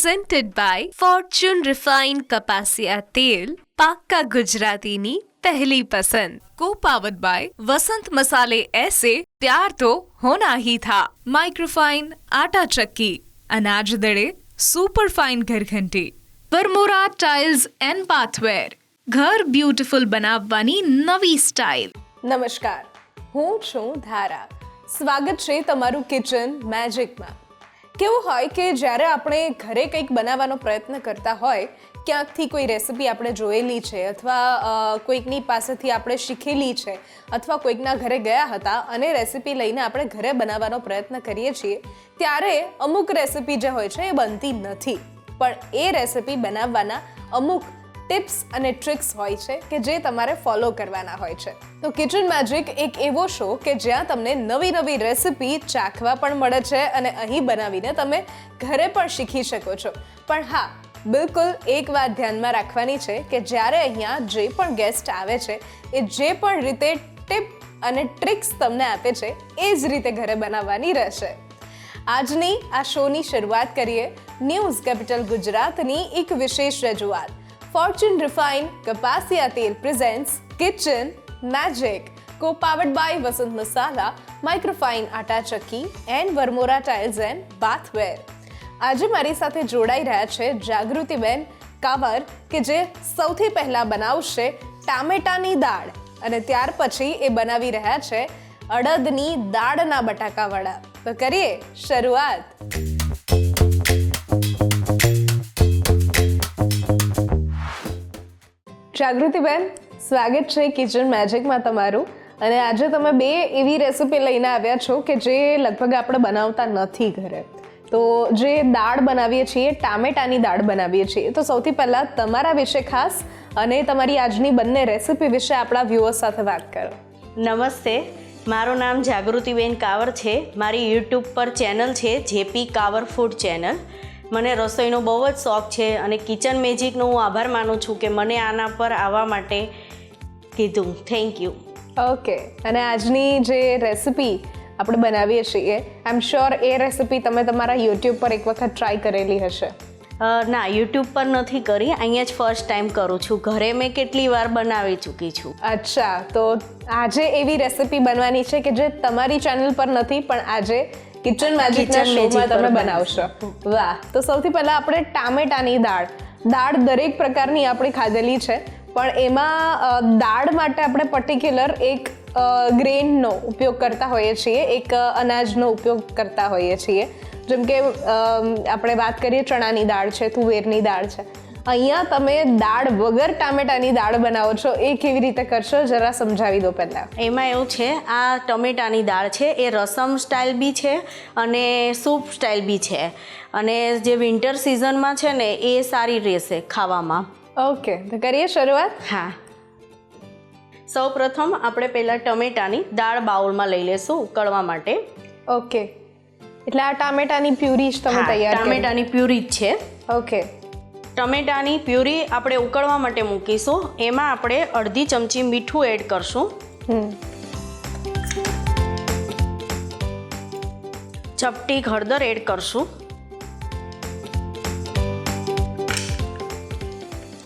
presented by Fortune Refined કપાસિયા તેલ, પાક્કા ગુજરાતીની પહેલી પસંદ. Co-powered by વસંત મસાલે ऐसे प्यार तो होना ही था. माइक्रोफाइन आटा चक्की, अनाज दड़े सुपर फाइन घरघंटी. વરમોરા ટાઇલ્સ એન્ડ બાથવેર, ઘર બ્યુટીફુલ બનાવવાની નવી સ્ટાઇલ. નમસ્કાર, હું છું ધારા. સ્વાગત છે તમારું કિચન મેજિકમાં. કેવું હોય કે જ્યારે આપણે ઘરે કંઈક બનાવવાનો પ્રયત્ન કરતા હોય, ક્યાંકથી કોઈ રેસિપી આપણે જોયેલી છે અથવા કોઈકની પાસેથી આપણે શીખેલી છે અથવા કોઈકના ઘરે ગયા હતા અને રેસિપી લઈને આપણે ઘરે બનાવવાનો પ્રયત્ન કરીએ છીએ, ત્યારે અમુક રેસિપી જે હોય છે એ બનતી નથી. પણ એ રેસિપી બનાવવાના અમુક ટિપ્સ અને ટ્રિક્સ હોય છે કે જે તમારે ફોલો કરવાના હોય છે. તો કિચન મેજિક એક એવો શો કે જ્યાં તમને નવી નવી રેસિપી ચાખવા પણ મળે છે અને અહીં બનાવીને તમે ઘરે પણ શીખી શકો છો. પણ હા, બિલકુલ એક વાત ધ્યાનમાં રાખવાની છે કે જ્યારે અહીંયા જે પણ ગેસ્ટ આવે છે એ જે પણ રીતે ટિપ અને ટ્રિક્સ તમને આપે છે એ જ રીતે ઘરે બનાવવાની રહેશે. આજની આ શોની શરૂઆત કરીએ ન્યૂઝ કેપિટલ ગુજરાતની એક વિશેષ રજૂઆત. Fortune Refined કપાસિયા તેલ presents Kitchen Magic, co-powered by Vasant Masala, microfine આટા ચક્કી and Varmora tiles and bathware. આજે મારી સાથે જોડાઈ રહ્યા છે જાગૃતિબેન કાવર કે જે સૌથી પહેલા બનાવશે ટામેટાની દાળ અને ત્યાર પછી એ બનાવી રહ્યા છે અડદની દાળના બટાકા વડા. તો કરીએ શરૂઆત. જાગૃતિબેન, સ્વાગત છે કિચન મેજિકમાં તમારું. અને આજે તમે બે એવી રેસિપી લઈને આવ્યા છો કે જે લગભગ આપણે બનાવતા નથી ઘરે. તો જે દાળ બનાવીએ છીએ, ટામેટાની દાળ બનાવીએ છીએ, તો સૌથી પહેલાં તમારા વિશે ખાસ અને તમારી આજની બંને રેસિપી વિશે આપણા વ્યુઅર્સ સાથે વાત કરો. નમસ્તે, મારું નામ જાગૃતિબેન કાવર છે. મારી યુટ્યુબ પર ચેનલ છે જેપી કાવર ફૂડ ચેનલ. મને રસોઈનો બહુ જ શોખ છે અને કિચન મેજિકનો હું આભાર માનું છું કે મને આના પર આવવા માટે કીધું. Thank you. ઓકે, અને આજની જે રેસિપી આપણે બનાવીએ છીએ, આઈ એમ શ્યોર એ રેસિપી તમે તમારા યુટ્યુબ પર એક વખત ટ્રાય કરેલી હશે. ના, યુટ્યુબ પર નથી કરી, અહીંયા જ ફર્સ્ટ ટાઈમ કરું છું. ઘરે મેં કેટલી વાર બનાવી ચૂકી છું. અચ્છા, તો આજે એવી રેસિપી બનવાની છે કે જે તમારી ચેનલ પર નથી પણ આજે કિચન મેજિકના શોમાં તમે બનાવશો. વાહ! તો સૌથી પહેલા આપણે ટામેટાની દાળ દરેક પ્રકારની આપણે ખાધેલી છે, પણ એમાં દાળ માટે આપણે પર્ટિક્યુલર એક ગ્રેનનો ઉપયોગ કરતા હોઈએ છીએ, એક અનાજનો ઉપયોગ કરતા હોઈએ છીએ. જેમ કે આપણે વાત કરીએ ચણાની દાળ છે, તુવેરની દાળ છે. અહીંયા તમે દાળ વગર ટામેટાની દાળ બનાવો છો, એ કેવી રીતે કરશો જરા સમજાવી દો પહેલાં. એમાં એવું છે, આ ટમેટાની દાળ છે એ રસમ સ્ટાઇલ બી છે અને સૂપ સ્ટાઇલ બી છે. અને જે વિન્ટર સિઝનમાં છે ને એ સારી રહેશે ખાવામાં. ઓકે, તો કરીએ શરૂઆત. હા, સૌ પ્રથમ આપણે પહેલાં ટમેટાની દાળ બાઉલમાં લઈ લેશું ઉકળવા માટે. ઓકે, એટલે આ ટામેટાની પ્યુરી જ તમે તૈયાર કરી? ટામેટાની પ્યુરી જ છે. ઓકે, ટમેટાની પ્યુરી આપણે ઉકળવા માટે મૂકીશું. એમાં આપણે અડધી ચમચી મીઠું એડ કરશું. ચપટી હળદર એડ કરશું.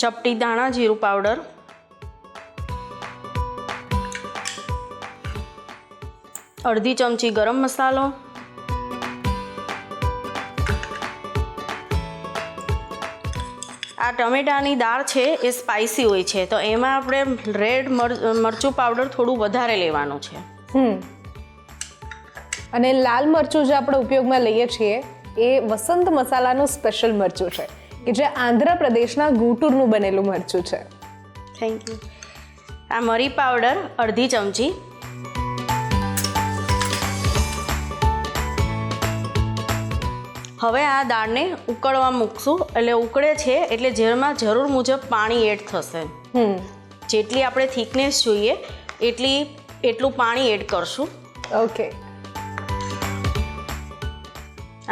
ચપટી ધાણા જીરું પાવડર, અડધી ચમચી ગરમ મસાલો, આ ટમેટાની દાળ છે એ સ્પાઇસી હોય છે તો એમાં આપણે રેડ મરચું પાવડર થોડું વધારે લેવાનું છે. અને લાલ મરચું જે આપણે ઉપયોગમાં લઈએ છીએ એ વસંત મસાલાનું સ્પેશિયલ મરચું છે કે જે આંધ્રપ્રદેશના ગુંટૂરનું બનેલું મરચું છે. Thank you. આ મરી પાવડર અડધી ચમચી, હવે આ દાળને ઉકળવા મૂકશું. એટલે ઉકળે છે એટલે જેમાં જરૂર મુજબ પાણી એડ થશે. જેટલી આપણે થિકનેસ જોઈએ એટલું પાણી એડ કરશું. ઓકે,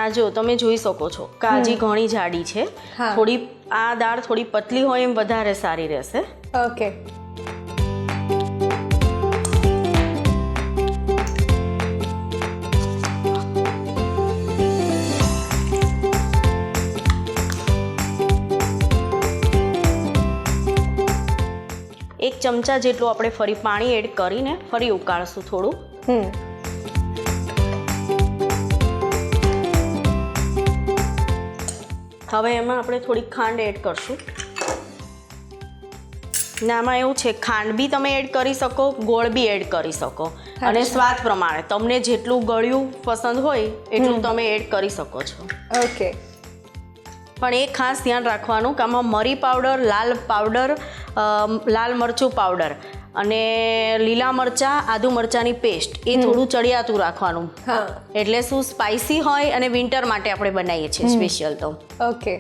આ જો તમે જોઈ શકો છો કે હજી ઘણી જાડી છે. થોડી આ દાળ થોડી પતલી હોય એમ વધારે સારી રહેશે. ઓકે, 1 ચમચા જેટલું આપણે ફરી પાણી એડ કરીને ફરી ઉકાળશું થોડું. હવે એમાં આપણે થોડી ખાંડ એડ કરશું. ને આમાં એવું છે, ખાંડ બી તમે એડ કરી શકો, ગોળ બી એડ કરી શકો, અને સ્વાદ પ્રમાણે તમને જેટલું ગળ્યું પસંદ હોય એટલું તમે એડ કરી શકો છો. ઓકે. પણ એ ખાસ ધ્યાન રાખવાનું કે આમાં મરી પાવડર, લાલ પાવડર, લાલ મરચું પાવડર અને લીલા મરચાં, આદુ મરચાંની પેસ્ટ એ થોડું ચડિયાતું રાખવાનું. એટલે શું સ્પાઇસી હોય, અને વિન્ટર માટે આપણે બનાવીએ છીએ સ્પેશિયલ. તો ઓકે.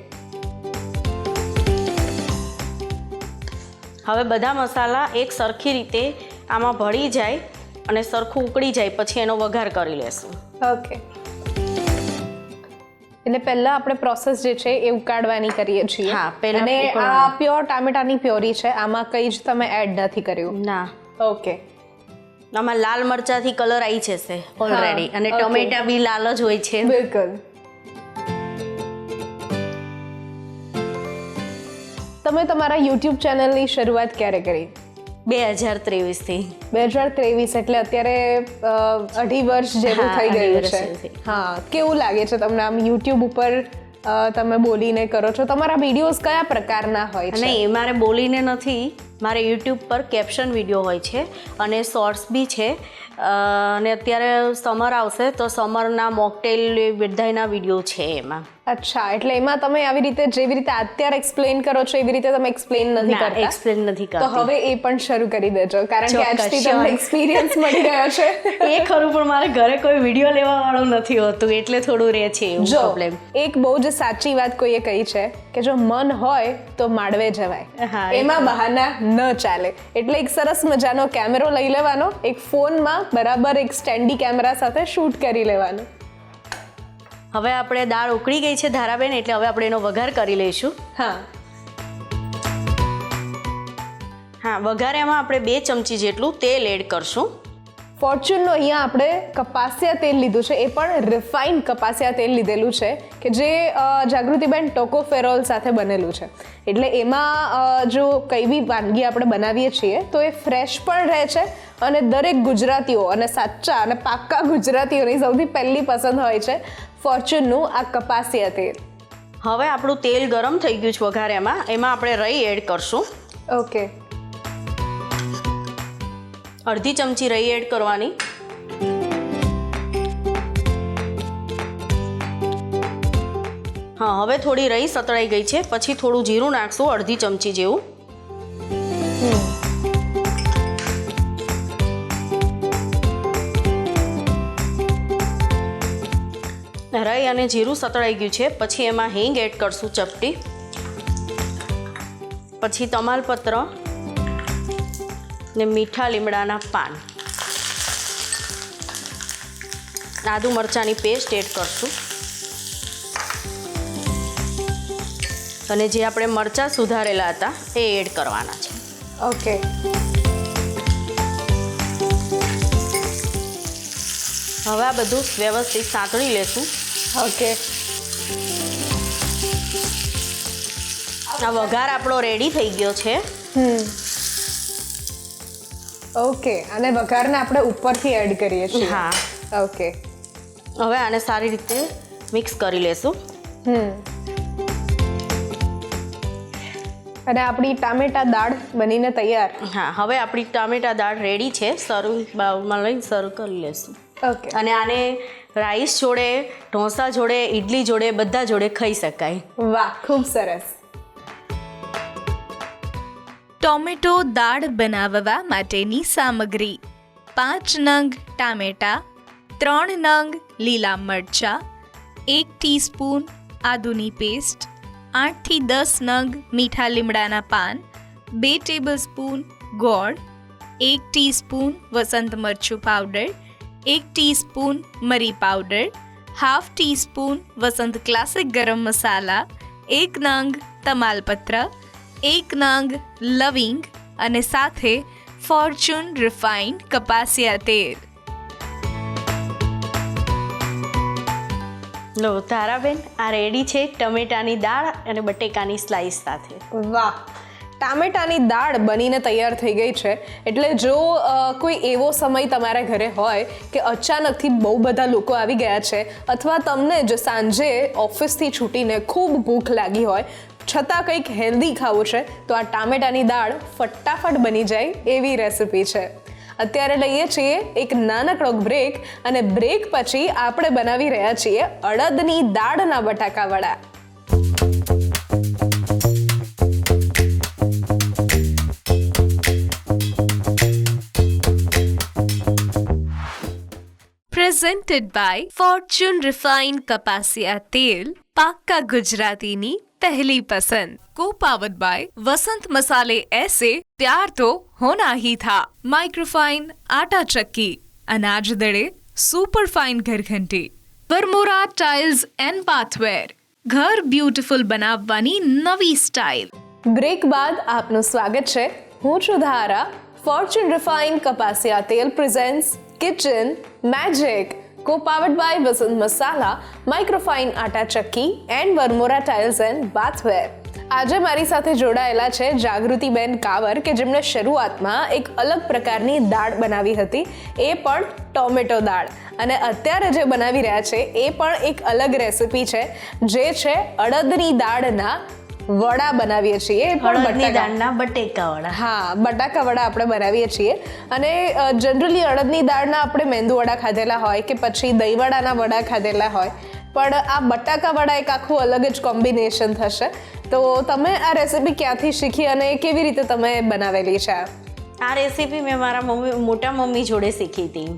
હવે બધા મસાલા એક સરખી રીતે આમાં ભળી જાય અને સરખું ઉકળી જાય પછી એનો વઘાર કરી લેશું. ઓકે. એટલે પહેલા આપણે પ્રોસેસ જે છે એ ઉકાળવાની કરીએ છીએ. હા, પહેલા અને આ પ્યોર ટામેટાની પ્યોરી છે, આમાં કંઈ જ તમે એડ નથી કર્યું? ના. ઓકે. આમાં લાલ મરચાંથી કલર આવી જશે ઓલરેડી, અને ટમેટા બી લાલ જ હોય છે. બિલકુલ. તમે તમારા યુટ્યુબ ચેનલની શરૂઆત ક્યારે કરી? 2023 એટલે અત્યારે 2.5 વર્ષ જેવું થઈ ગયું છે. હા, કેવું લાગે છે તમને આમ યુટ્યુબ ઉપર તમે બોલીને કરો છો? તમારા વિડીયોઝ કયા પ્રકારના હોય છે? નહીં, મારે બોલીને નથી, મારે યુટ્યુબ પર કેપ્શન વિડીયો હોય છે અને શોર્ટ્સ બી છે. અને અત્યારે સમર આવશે તો સમરના મોકટેલ બધાના વિડીયો છે એમાં. અચ્છા, એટલે એમાં તમે આવી રીતે જેવી રીતે અત્યારે એક્સપ્લેન કરો છો એવી રીતે તમે એક્સપ્લેન નથી કરતા? એક્સપ્લેન નથી કરતા. તો હવે એ પણ શરૂ કરી દેજો, કારણ કે આજથી તમને એક્સપિરિયન્સ મળી ગયો છે. એ ખરું, પણ મારે ઘરે કોઈ વિડીયો લેવા વાળું નથી હોતું એટલે થોડું રહે છે એવું પ્રોબ્લેમ. એક બહુ જ સાચી વાત કોઈએ કહી છે કે જો મન હોય તો માંડવે જવાય, એમાં બહાના ન ચાલે. એટલે એક સરસ મજાનો કેમેરો લઈ લેવાનો, એક ફોનમાં બરાબર એક સ્ટેન્ડી કેમેરા સાથે શૂટ કરી લેવાનું. હવે આપણે દાળ ઉકળી ગઈ છે ધારાબેન, એટલે હવે આપણે એનો વઘાર કરી લઈશું. હા, વઘાર્યામાં આપણે 2 ચમચી જેટલું તેલ એડ કરશું. ફોર્ચ્યુનનું અહીંયા આપણે કપાસિયા તેલ લીધું છે, એ પણ રિફાઇન્ડ કપાસિયા તેલ લીધેલું છે કે જે જાગૃતિબેન ટોકોફેરોલ સાથે બનેલું છે. એટલે એમાં જો કંઈ બી વાનગી આપણે બનાવીએ છીએ તો એ ફ્રેશ પણ રહે છે, અને દરેક ગુજરાતીઓ અને સાચા અને પાક્કા ગુજરાતીઓની સૌથી પહેલી પસંદ હોય છે ફોર્ચ્યુનનું આ કપાસિયા તેલ. હવે આપણું તેલ ગરમ થઈ ગયું છે વઘાર્યામાં, એમાં આપણે રાઈ એડ કરશું. ઓકે. અડધી ચમચી રાઈ એડ કરવાની. હા, હવે થોડી રાઈ સતળાઈ ગઈ છે, પછી થોડું જીરું નાખશું, અડધી ચમચી જેવું. રાઈ અને જીરું સતળાઈ ગયું છે, પછી એમાં હિંગ એડ કરશું ચપટી, પછી તમાલપત્ર ને મીઠા લીમડાના પાન, આદુ મરચાંની પેસ્ટ એડ કરશું, અને જે આપણે મરચાં સુધારેલા હતા એ એડ કરવાના છે. ઓકે. હવે આ બધું વ્યવસ્થિત સાંતળી લેશું. ઓકે. આ વઘાર આપણો રેડી થઈ ગયો છે. ઓકે, અને વઘારને આપણે ઉપરથી એડ કરીએ છીએ. હા. ઓકે. હવે આને સારી રીતે મિક્સ કરી લેશું. અને આપણી ટામેટા દાળ બનીને તૈયાર. હા, હવે આપણી ટામેટા દાળ રેડી છે. સર્વિંગ બાઉલમાં લઈને સર્વ કરી લેશું. ઓકે. અને આને રાઈસ જોડે, ઢોસા જોડે, ઇડલી જોડે, બધા જોડે ખાઈ શકાય. વાહ, ખૂબ સરસ. ટોમેટો દાળ બનાવવા માટેની સામગ્રી: 5 નંગ ટામેટા, 3 નંગ લીલા મરચાં, 1 ટીસ્પૂન આદુની પેસ્ટ, 8 થી 10 નંગ મીઠા લીમડાના પાન, 2 ટેબલસ્પૂન ગોળ, 1 ટીસ્પૂન વસંત મરચું પાવડર, 1 ટીસ્પૂન મરી પાવડર, હાફ ટીસ્પૂન વસંત ક્લાસિક ગરમ મસાલા, 1 નંગ તમાલપત્ર, 1 નંગ લવિંગ, અને સાથે ફોર્ચ્યુન રિફાઇન્ડ કપાસિયા તેલ. લો તારાબેન, આ રેડી છે ટમેટાની દાળ અને બટેકાની સ્લાઈસ સાથે. વાહ, ટામેટાની દાળ બનીને તૈયાર થઈ ગઈ છે. એટલે જો કોઈ એવો સમય તમારા ઘરે હોય કે અચાનકથી બહુ બધા લોકો આવી ગયા છે અથવા તમને જ સાંજે ઓફિસથી છૂટીને ખૂબ ભૂખ લાગી હોય છતાં કંઈક હેલ્ધી ખાવું છે તો આ ટામેટાની દાળ ફટાફટ બની જાય એવી રેસિપી છે. અત્યારે લઈએ છીએ એક નાનકડો બ્રેક અને બ્રેક પછી આપણે બનાવી રહ્યા છીએ અડદની દાળના બટાકા વડા. Presented by Fortune Refined કપાસિયા તેલ, પાક્કા ગુજરાતીની પહેલી પસંદ. Co-powered by वसंत मसाले ऐसे प्यार तो होना ही था. माइक्रोफाइन आटा चक्की, अनाज दड़े सुपर फाइन घर घंटी, वरमोरा टाइल्स एंड बाथवेर, घर ब्यूटीफुल બનાવવાની નવી સ્ટાઇલ. બ્રેક બાદ આપનું સ્વાગત છે. હું છું ધારા. ફોર્ચ્યુન રિફાઇન્ડ કપાસિયા તેલ presents kitchen magic, co-powered by Vasant Masala, microfine આટા ચક્કી and Varmora tiles and bathware. આજે મારી સાથે જોડાયેલા છે જાગૃતિબેન કાવર કે જેમણે શરૂઆતમાં એક અલગ પ્રકારની દાળ બનાવી હતી, એ પણ ટોમેટો દાળ. અને અત્યારે જે બનાવી રહ્યા છે એ પણ એક અલગ રેસિપી છે જે છે અડદની દાળના વડા બનાવીએ છીએ. એ પણ અડદની દાળના બટેકા વડા. હા, બટાકા વડા આપણે બનાવીએ છીએ. અને જનરલી અડદની દાળના આપણે મેંદુ વડા ખાધેલા હોય કે પછી દહીં વડાના વડા ખાધેલા હોય, પણ આ બટાકા વડા એક આખું અલગ જ કોમ્બિનેશન થશે. તો તમે આ રેસિપી ક્યાંથી શીખી અને કેવી રીતે તમે બનાવેલી છે? આ રેસીપી મેં મારા મોટા મમ્મી જોડે શીખી હતી.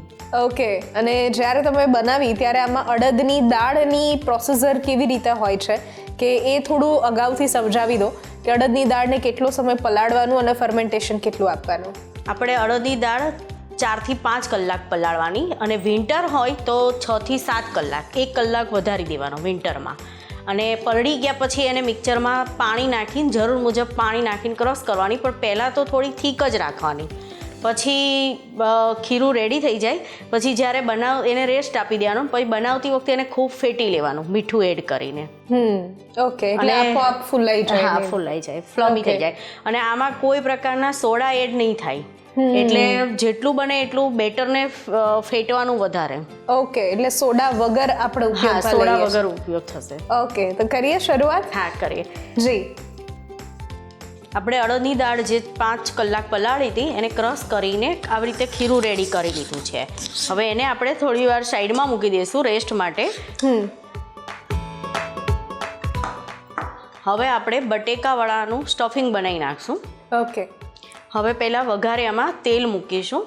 ઓકે. અને જ્યારે તમે બનાવી ત્યારે આમાં અડદની દાળની પ્રોસેસર કેવી રીતે હોય છે કે એ થોડું અગાઉથી સમજાવી દો કે અડદની દાળને કેટલો સમય પલાળવાનું અને ફર્મેન્ટેશન કેટલું આપવાનું? આપણે અડદની દાળ 4 થી 5 કલાક પલાળવાની અને વિન્ટર હોય તો 6 થી 7 કલાક, 1 કલાક વધારી દેવાનો વિન્ટરમાં. અને પલળી ગયા પછી એને મિક્સરમાં પાણી નાખીને જરૂર મુજબ પાણી નાખીને ક્રશ કરવાની, પણ પહેલાં તો થોડી થીક જ રાખવાની. પછી ખીરું રેડી થઈ જાય પછી જ્યારે એને રેસ્ટ આપી દેવાનો. પછી બનાવતી વખતે એને ખૂબ ફેટી લેવાનું મીઠું એડ કરીને. ઓકે. એટલે આપોઆપ ફૂલાઈ જાય. હા, ફૂલાઈ જાય, ફ્લમી થઈ જાય. અને આમાં કોઈ પ્રકારના સોડા એડ નહીં થાય. એટલે જેટલું બને એટલું બેટરને ફેટવાનું વધારે. ઓકે. એટલે સોડા વગર આપણે ઉપયોગ સોડા વગર ઉપયોગ થશે. ઓકે. તો કરીએ શરૂઆત? હા, કરીએ. જી. આપણે અડદની દાળ જે 5 કલાક પલાળી હતી એને ક્રશ કરીને આવી રીતે ખીરું રેડી કરી લીધું છે. હવે એને આપણે થોડી વાર સાઈડમાં મૂકી દઈશું રેસ્ટ માટે. હવે આપણે બટેકા વડાનું સ્ટફિંગ બનાવી નાખશું. ઓકે. હવે પહેલાં વઘારિયામાં તેલ મૂકીશું.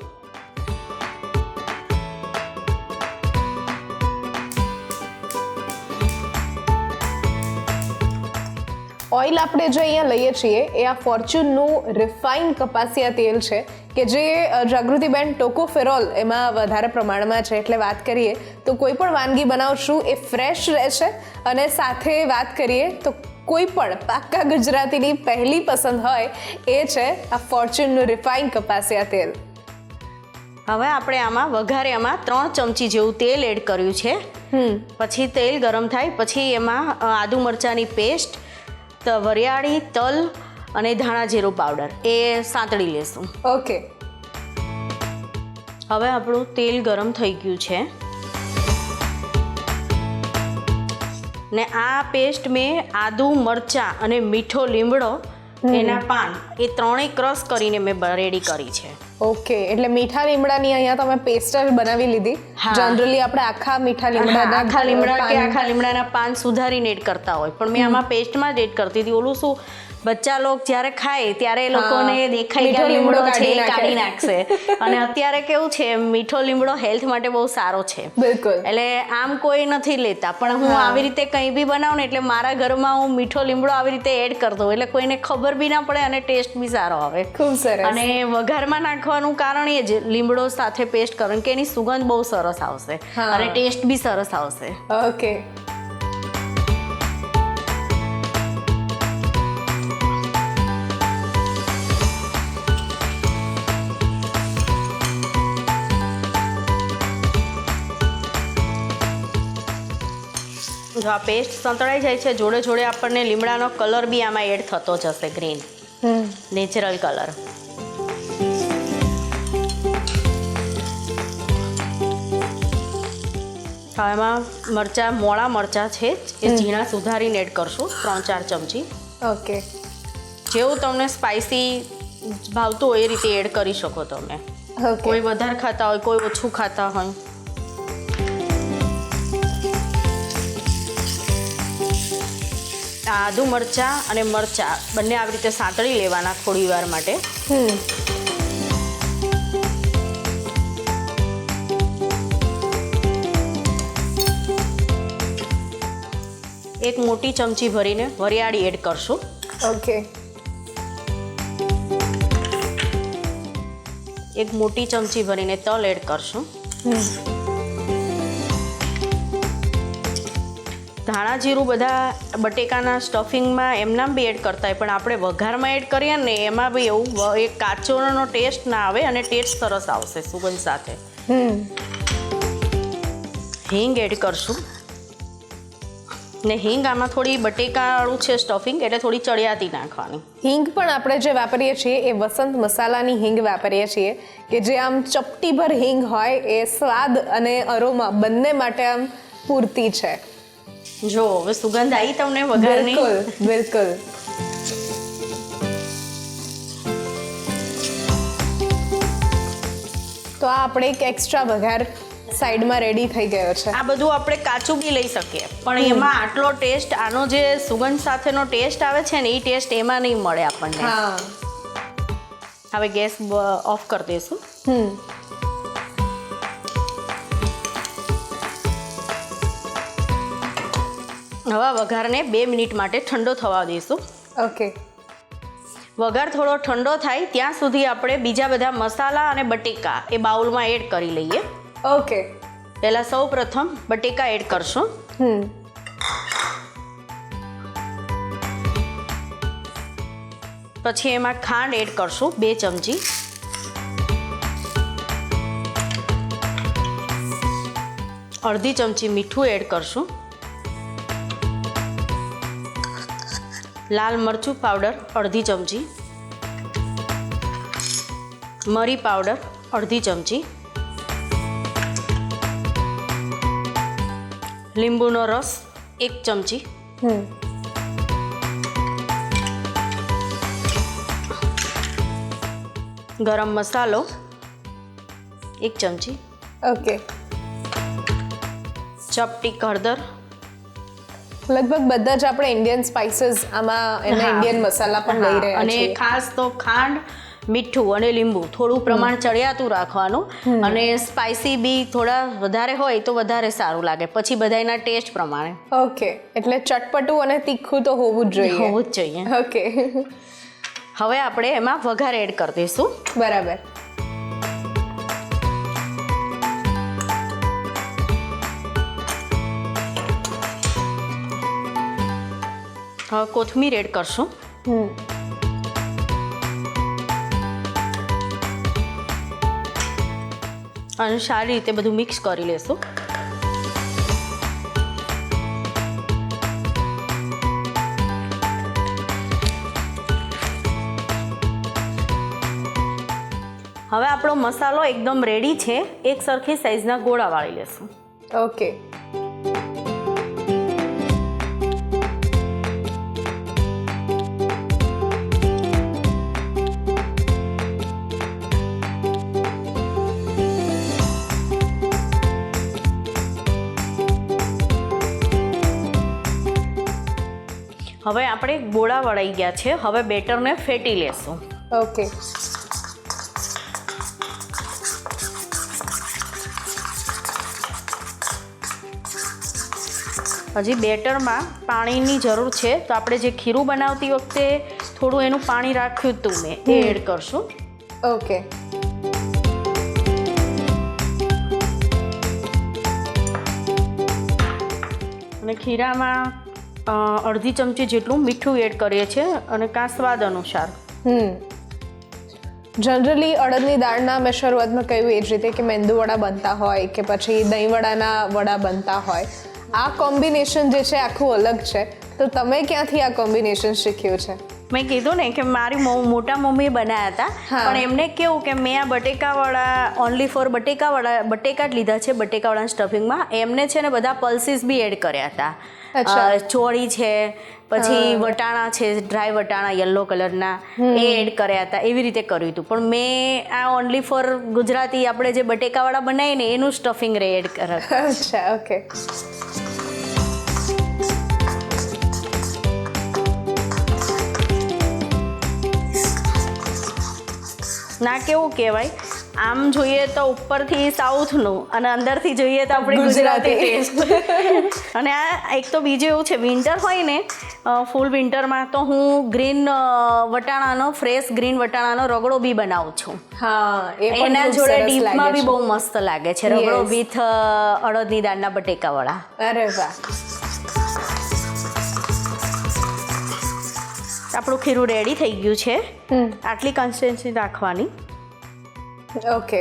ઓઇલ આપણે જે અહીંયા લઈએ છીએ એ આ ફોર્ચ્યુનનું રિફાઇન્ડ કપાસિયા તેલ છે કે જે જાગૃતિબેન ટોકોફેરોલ એમાં વધારે પ્રમાણમાં છે. એટલે વાત કરીએ તો કોઈ પણ વાનગી બનાવશું એ ફ્રેશ રહેશે. અને સાથે વાત કરીએ તો કોઈ પણ પાક્કા ગુજરાતીની પહેલી પસંદ હોય એ છે આ ફોર્ચ્યુનનું રિફાઇન્ડ કપાસિયા તેલ. હવે આપણે આમાં વઘારિયામાં 3 ચમચી જેવું તેલ એડ કર્યું છે. પછી તેલ ગરમ થાય પછી એમાં આદુ મરચાંની પેસ્ટ, વરિયાળી, તલ અને ધાણા જીરું પાવડર એ સાંતળી લેશું. ઓકે. હવે આપણું તેલ ગરમ થઈ ગયું છે ને આ પેસ્ટ મેં આદુ મરચાં અને મીઠો લીમડો એના પાન એ ત્રણેય ક્રશ કરીને મેં રેડી કરી છે. ઓકે. એટલે મીઠા લીમડાની અહીંયા તમે પેસ્ટ બનાવી લીધી. જનરલી આપણે આખા મીઠા લીમડાના પાન સુધારીને એડ કરતા હોય, પણ મેં આમાં પેસ્ટમાં જ એડ કરતી હતી. ઓલું શું બચ્ચા લોકો જ્યારે ખાય ત્યારે એ લોકોને દેખાય કે લીમડો છે એ કાઢી નાખશે. અને અત્યારે કેવું છે મીઠો લીમડો હેલ્થ માટે બહુ સારો છે. બિલકુલ. એટલે આમ કોઈ નથી લેતા, પણ હું આવી રીતે કંઈ બી બનાવું ને એટલે મારા ઘરમાં હું મીઠો લીમડો આવી રીતે એડ કરી દઉં એટલે કોઈને ખબર બી ના પડે અને ટેસ્ટ બી સારો આવે. ખૂબ સરસ. અને વઘારમાં નાખવાનું કારણ એ જ લીમડો સાથે પેસ્ટ કરવાનું કે એની સુગંધ બહુ સરસ આવશે અને ટેસ્ટ બી સરસ આવશે. ઓકે. જો આ પેસ્ટ સંતળાઈ જાય છે જોડે જોડે આપણને લીમડાનો કલર બી આમાં એડ થતો જશે ગ્રીન. Natural colour. હવે એમાં મરચાં, મોળા મરચાં છે એ ઝીણા સુધારીને એડ કરશું 3-4 ચમચી. ઓકે. જેવું તમને સ્પાઇસી ભાવતું હોય એ રીતે એડ કરી શકો તમે. ઓકે. કોઈ વધારે ખાતા હોય, કોઈ ઓછું ખાતા હોય. આદુ મરચાં અને મરચાં બંને આવી રીતે સાંતળી લેવાના થોડી વાર માટે. એક મોટી ચમચી ભરીને વરિયાળી એડ કરશું. ઓકે. એક મોટી ચમચી ભરીને તલ એડ કરશું. ધાણા જીરું બધા બટેકાના સ્ટફિંગમાં એમનામ બી એડ કરતા હોય, પણ આપણે વઘારમાં એડ કરીએ ને એમાં બી એવું એક કાચોનો ટેસ્ટ ના આવે અને ટેસ્ટ સરસ આવશે સુગંધ સાથે. હિંગ એડ કરશું. ને હિંગ આમાં થોડી બટેકાવાળું છે સ્ટફિંગ એટલે થોડી ચડિયાતી નાખવાની. હિંગ પણ આપણે જે વાપરીએ છીએ એ વસંત મસાલાની હિંગ વાપરીએ છીએ કે જે આમ ચપટીભર હિંગ હોય એ સ્વાદ અને અરોમા બંને માટે આમ પૂરતી છે. જો હવે સુગંધ આવી તમને વઘારની? બિલકુલ બિલકુલ. તો આ આપણે એક એક્સ્ટ્રા વઘાર સાઈડમાં રેડી થઈ ગયો છે. આ બધું આપણે કાચું બી લઈ શકીએ, પણ એમાં આટલો ટેસ્ટ, આનો જે સુગંધ સાથેનો ટેસ્ટ આવે છે ને એ ટેસ્ટ એમાં નહીં મળે આપણને. હા. હવે ગેસ ઓફ કરી દઈશું. હવે વઘારને 2 મિનિટ માટે ઠંડો થવા દઈશું. ઓકે. વઘાર થોડો ઠંડો થાય ત્યાં સુધી આપણે બીજા બધા મસાલા અને બટેકા એ બાઉલમાં એડ કરી લઈએ. ઓકે. પહેલાં સૌ પ્રથમ બટેકા એડ કરશું. પછી એમાં ખાંડ એડ કરશું 2 ચમચી. અડધી ચમચી મીઠું એડ કરશું. લાલ મરચું પાવડર અડધી ચમચી. મરી પાવડર અડધી ચમચી. લીંબુનો રસ 1 ચમચી. ગરમ મસાલો 1 ચમચી. ઓકે. ચપટી હળદર. લગભગ બધા જ આપણે ઇન્ડિયન સ્પાઇસીસ આમાં એના ઇન્ડિયન મસાલા પણ લઈ રહ્યા અને છીએ. ખાસ તો ખાંડ, મીઠું અને લીંબુ થોડું પ્રમાણ ચડિયાતું રાખવાનું. અને સ્પાઇસી બી થોડા વધારે હોય તો વધારે સારું લાગે, પછી બધાના ટેસ્ટ પ્રમાણે. ઓકે. એટલે ચટપટું અને તીખું તો હોવું જ જોઈએ. હોવું જ જોઈએ. ઓકે. હવે આપણે એમાં વઘાર એડ કરી દઈશું. બરાબર. હવે કોથમીર એડ કરશું. અને સારી રીતે બધું મિક્સ કરી લેશું. હવે આપણો મસાલો એકદમ રેડી છે. એક સરખી સાઈઝના ગોળા વાળી લેશું. ઓકે. હવે આપણે ગોળા વળાઈ ગયા છે. હવે બેટરને ફેટી લેશું. ઓકે. હજી બેટરમાં પાણીની જરૂર છે, તો આપણે જે ખીરું બનાવતી વખતે થોડું એનું પાણી રાખ્યું હતું મેં, એ એડ કરશું. ઓકે. અને ખીરામાં અડધી ચમચી જેટલું મીઠું એડ કરીએ છીએ અને કાં સ્વાદ અનુસાર. જનરલી અડદની દાળના મેં શરૂઆતમાં કહ્યું એ જ રીતે કે મેંદુવડા બનતા હોય કે પછી દહીંવડાના વડા બનતા હોય, આ કોમ્બિનેશન જે છે આખું અલગ છે. તો તમે ક્યાંથી આ કોમ્બિનેશન શીખ્યું છે? મેં કીધું ને કે મારી મોટા મમ્મીએ બનાવ્યા હતા, પણ એમને કેવું કે મેં આ બટેકાવાળા ઓનલી ફોર બટેકા જ લીધા છે, બટેકાવાળા સ્ટફિંગમાં. એમને છે ને બધા પલ્સીસ બી એડ કર્યા હતા. ચોળી છે, પછી વટાણા છે, ડ્રાય વટાણા યલો કલરના એ એડ કર્યા હતા, એવી રીતે કર્યું હતું. પણ મેં આ ઓનલી ફોર ગુજરાતી આપણે જે બટેકાવાળા બનાવીએ ને એનું સ્ટફિંગ એડ કર્યા. અચ્છા, ઓકે. ના કેવું કહેવાય, આમ જોઈએ તો ઉપરથી સાઉથનું અને અંદરથી જોઈએ તો આપણી ગુજરાતી ટેસ્ટ. અને આ એક તો બીજું એવું છે, વિન્ટર હોય ને, ફૂલ વિન્ટરમાં તો હું ફ્રેશ ગ્રીન વટાણાનો રગડો બી બનાવું છું. હા, એના જોડે ડીપમાં બી બહુ મસ્ત લાગે છે, રગડો વિથ અડદની દાળના બટેકાવાળા. અરે વાહ. આપણું ખીરું રેડી થઈ ગયું છે. આટલી કન્સિસ્ટન્સી રાખવાની. ઓકે.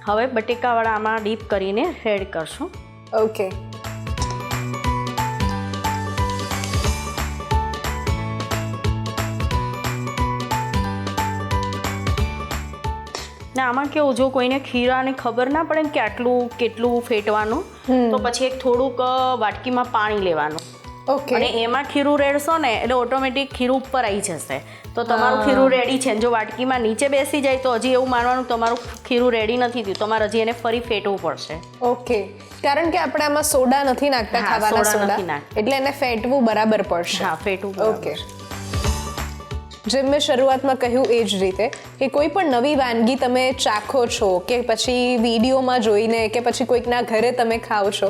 હવે બટેકાવાળા આમાં ડીપ કરીને એડ કરશું. ઓકે. ને આમાં કેવું, જો કોઈને ખીરાની ખબર ના પડે કે આટલું કેટલું ફેટવાનું, તો પછી એક થોડુંક વાટકીમાં પાણી લેવાનું. ઓકે. અને એમાં ખીરું રેડશો ને એટલે ઓટોમેટિક ખીરું ઉપર આવી જશે, તો તમારું ખીરું રેડી છે. જો વાટકીમાં નીચે બેસી જાય તો હજી એવું માનવાનું તમારું ખીરું રેડી નથી થયું, તમારે હજી એને ફરી ફેટવું પડશે. ઓકે. કારણ કે આપણે આમાં સોડા નથી નાખતા, ખાવાના સોડા, એટલે એને ફેટવું બરાબર પડશે. હા, ફેટવું. ઓકે. જેમ મેં શરૂઆતમાં કહ્યું એ જ રીતે કે કોઈ પણ નવી વાનગી તમે ચાખો છો કે પછી વિડીયોમાં જોઈને કે પછી કોઈકના ઘરે તમે ખાઓ છો,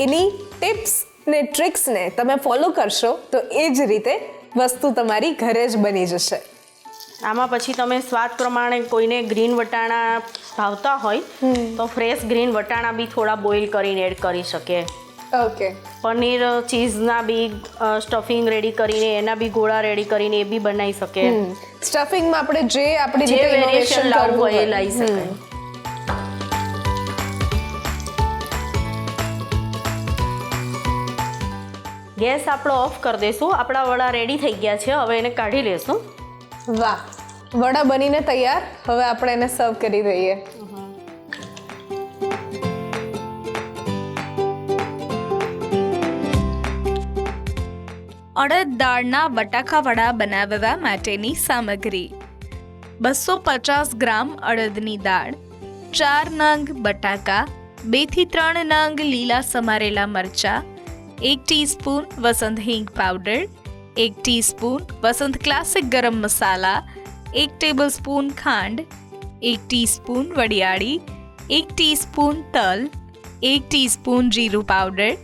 એની ટિપ્સ ને ટ્રિક્સને તમે ફોલો કરશો તો એ જ રીતે વસ્તુ તમારી ઘરે જ બની જશે. આમાં પછી તમે સ્વાદ પ્રમાણે કોઈને ગ્રીન વટાણા ભાવતા હોય તો ફ્રેશ ગ્રીન વટાણા બી થોડા બોઇલ કરીને એડ કરી શકે. ઓકે. પનીર ચીઝના બી સ્ટફિંગ રેડી કરીને એના બી ગોળા રેડી કરીને એ બી બનાવી શકે. સ્ટફિંગમાં આપણે જે આપણી રીતે વેરિએશન લાવવું હોય એ લાવી શકાય. ગેસ આપણો ઓફ કરી દઈશું. આપણા વડા રેડી થઈ ગયા છે, હવે એને કાઢી લેશું. વાહ, વડા બનીને તૈયાર. હવે આપણે એને સર્વ કરી દઈએ. અડદ દાળના બટાકા વડા બનાવવા માટેની સામગ્રી: 250 ગ્રામ અડદની દાળ, 4 નંગ બટાકા, 2 થી 3 નંગ લીલા સમારેલા મરચાં, 1 ટીસ્પૂન વસંત હિંગ પાવડર, 1 ટીસ્પૂન વસંત ક્લાસિક ગરમ મસાલા, 1 ટેબલસ્પૂન ખાંડ, 1 ટીસ્પૂન વરિયાળી, 1 ટીસ્પૂન તલ, 1 ટીસ્પૂન જીરું પાવડર,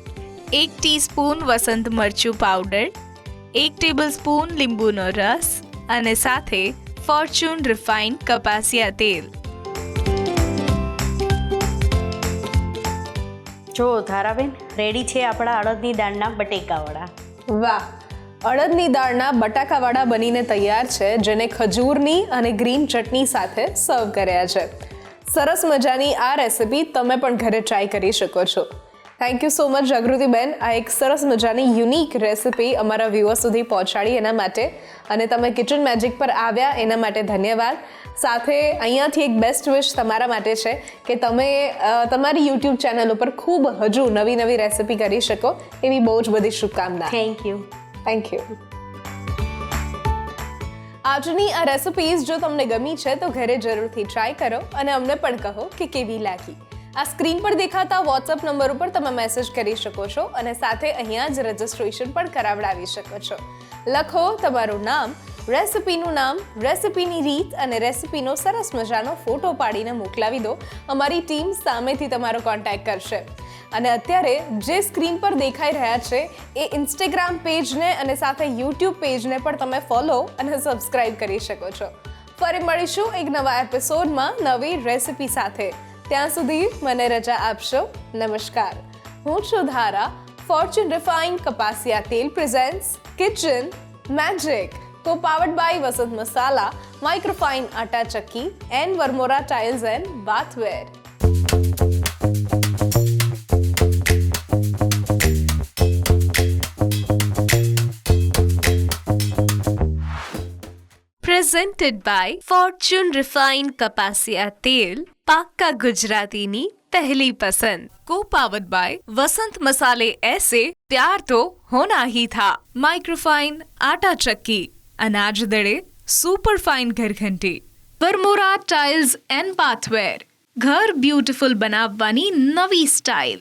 1 ટીસ્પૂન વસંત મરચું પાવડર, 1 ટેબલસ્પૂન લીંબુનો રસ અને સાથે ફોર્ચ્યુન રિફાઇન્ડ કપાસિયા તેલ. જો ધારાબેન, રેડી છે આપણા અડદની દાળના બટેકાવાળા. વાહ, અડદની દાળના બટાકાવાળા બનીને તૈયાર છે, જેને ખજૂરની અને ગ્રીન ચટણી સાથે સર્વ કર્યા છે. સરસ મજાની આ રેસિપી તમે પણ ઘરે ટ્રાય કરી શકો છો. થેન્ક યુ સો મચ જાગૃતિબેન, આ એક સરસ મજાની યુનિક રેસિપી અમારા વ્યુઅર્સ સુધી પહોંચાડી એના માટે, અને તમે કિચન મેજિક પર આવ્યા એના માટે ધન્યવાદ. સાથે અહીંયાથી એક બેસ્ટ વિશ તમારા માટે છે કે તમે તમારી યુટ્યુબ ચેનલ ઉપર ખૂબ હજુ નવી નવી રેસિપી કરી શકો, એવી બહુ જ બધી શુભકામના. Thank you. Thank you. આજની આ રેસિપીઝ જો તમને ગમી છે તો ઘરે જરૂરથી ટ્રાય કરો અને અમને પણ કહો કે કેવી લાગી. આ સ્ક્રીન પર દેખાતા વોટ્સઅપ નંબર ઉપર તમે મેસેજ કરી શકો છો અને સાથે અહીંયા જ રજિસ્ટ્રેશન પણ કરાવડાવી શકો છો. લખો તમારું નામ, રેસિપીનું નામ, રેસિપીની રીત અને રેસિપીનો સરસ મજાનો ફોટો પાડીને મોકલાવી દો. અમારી ટીમ સામેથી તમારો કોન્ટેક્ટ કરશે. અને અત્યારે જે સ્ક્રીન પર દેખાઈ રહ્યા છે એ ઇન્સ્ટાગ્રામ પેજને અને સાથે યુટ્યુબ પેજને પણ તમે ફોલો અને સબસ્ક્રાઇબ કરી શકો છો. ફરી મળીશું એક નવા એપિસોડમાં નવી રેસિપી સાથે. ત્યાં સુધી મને રજા આપશો. નમસ્કાર. હું છું ધારા. ફોર્ચ્યુન રિફાઇન્ડ કપાસિયા તેલ presents kitchen magic, co powered by Vasant Masala, microfine આટા ચક્કી and Varmora tiles and bathware. Presented by Fortune refined કપાસિયા તેલ, પાક્કા ગુજરાતીની પહેલી પસંદ. કો પાવર્ડ બાય વસંત મસાલે ऐसे प्यार तो होना ही था. माइक्रोफाइन आटा चक्की, अनाज दड़े सुपर फाइन घरघंटी. વરમોરા ટાઇલ્સ એન્ડ બાથવેર, ઘર બ્યુટીફુલ બનાવવાની નવી સ્ટાઇલ.